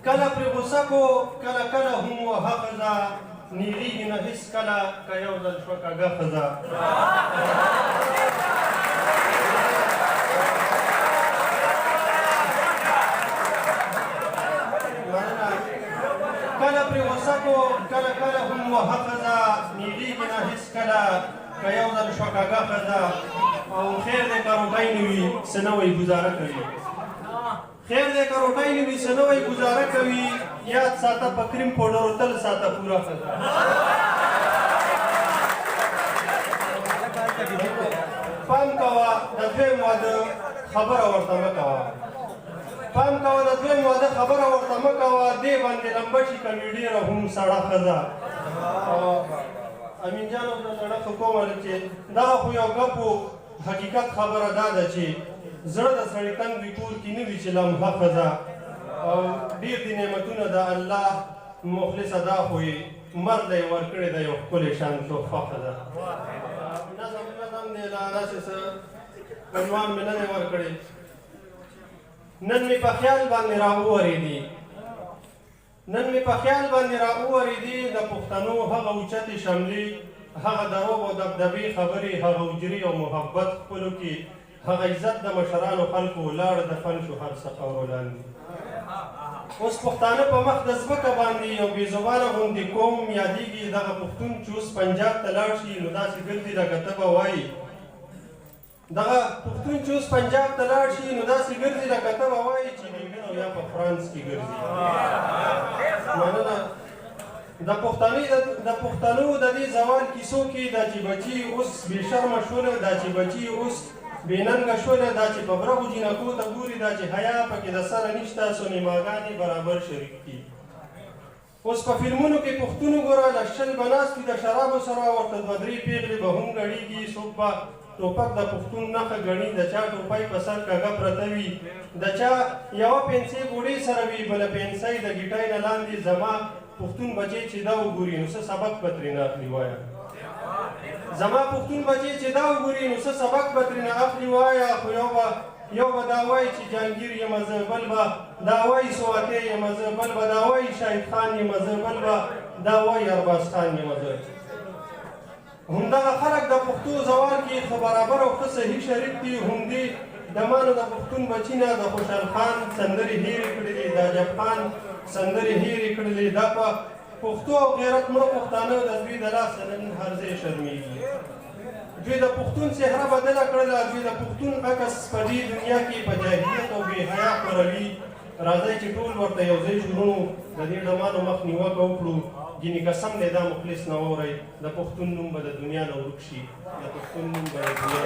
کله پرې غوسه کو کله کله هم وهه ښځه نیغېږي نه هېڅکله که یو ځل شوه کږه ښځه کله پرې غوسه کو کله کله هم وهه ښځه نیغېږي نه هېڅکله که یو ځل شوه کږه ښځه او خیر دی که روټۍ نه وي څه نه وایي ګزاره کوي خیر دی که روټۍ نه وي څه نه وایي ګزاره کوي یاد ساته په کریم پوډرو تل ساته پوره ښځه پام کوه د دویم واده خبره ورته مه کوه پام کوه د دویم واده خبره ورته مه کوه دې باندې لمبه شي که وي ډېره هم سړه ښځه امین جان او زړه خو کومه ده چې دغه خو یو ګپو حقیقت خبره دا ده چې زړه د سړي تنګ وي کور کې نه وي چې لمحه ښځه او ډېر دي نعمتونه د الله مخلصه دا خو یې مرد له یې ورکړې ده یو ښکلې شان تحفه ښځه نظم دی لا داسې څه عنوان مې نه دی ورکړی نن مې په خیال باندې راوورېدي نن مې په خیال باندې راوورېدي د پښتنو هغه اوچتې شملې هغه دروغ او دبدبې خبرې هغه اجري او محبت خپلو کې هغه عزت د مشرانو خلکو ولاړ د فن شو هر څه خاورو لاندې اوس پښتانه په مخ د ځمکه باندې یو بې زبانه غوندې قوم یادېږي دغه پښتون چې اوس پنجاب ته لاړ شي نو داسې ګرځي لکه ته به وایي دغه پښتون چې اوس پنجاب ته لاړ شي نو داسې ګرځي لکه ته به وایي چې لندن او یا په فرانس کې ګرځي مننه د پښتنو د دې زوال کیسو کې دا چې بچي اوس بې شرمه شوله دا چې بچي اوس بې ننګه شوله دا چې په برغو جینکو ته ګوري دا چې حیا پکې د سره نشته سونیماګانې برابر شریک دي اوس په فلمونو کې پښتون ګوره له شل به ناست وي د شرابو سره ورته دوه درې پېغلې به هم ګړېږي څوک به ټوپک د پښتون نښه ګڼي د چا ټوپۍ په سر کږه پرته وي د چا یوه پنسۍ ګوډۍ سره وي بله پنسۍ د ګیټۍ نه لاندې زما پښتون بچی چې دا وګوري نو څه سبق به ترېنه اخلي وایه زما پښتون بچی چې دا وګوري نو څه سبق به ترېنه اخلي وایه خو یو به دا وایي چې جهانګیر یم زه بل به دا وایي سواتې یم زه بل به دا وایي شاهد خان یم زه بل به دا وایي ارباز خان یم زه همدغه خلک د پښتو زوال کې ښه برابر او ښه صحیح شریک دي همدې دمانو د پښتون بچي نه د خوشحال خان سندرې هېرې کړې دي د عجب خان سندرې هېرې کړلې دا په پښتو او غیرت مړه پښتانه د دوی د لاسه نن هر ځای شرمېږي دوی د پښتون څهره بدله کړله دوی د پښتون عکس په دې دنیا کې په جاهلیت او بې حیا خوروي راځئ چې ټول ورته یو ځای شروع د دې ډمانو مخ نیوکه وکړو ګینې قسم دی دا مخلص نه واورئ د پښتون نوم به د دنیا نه ورک شي د پښتون نوم به د دنیا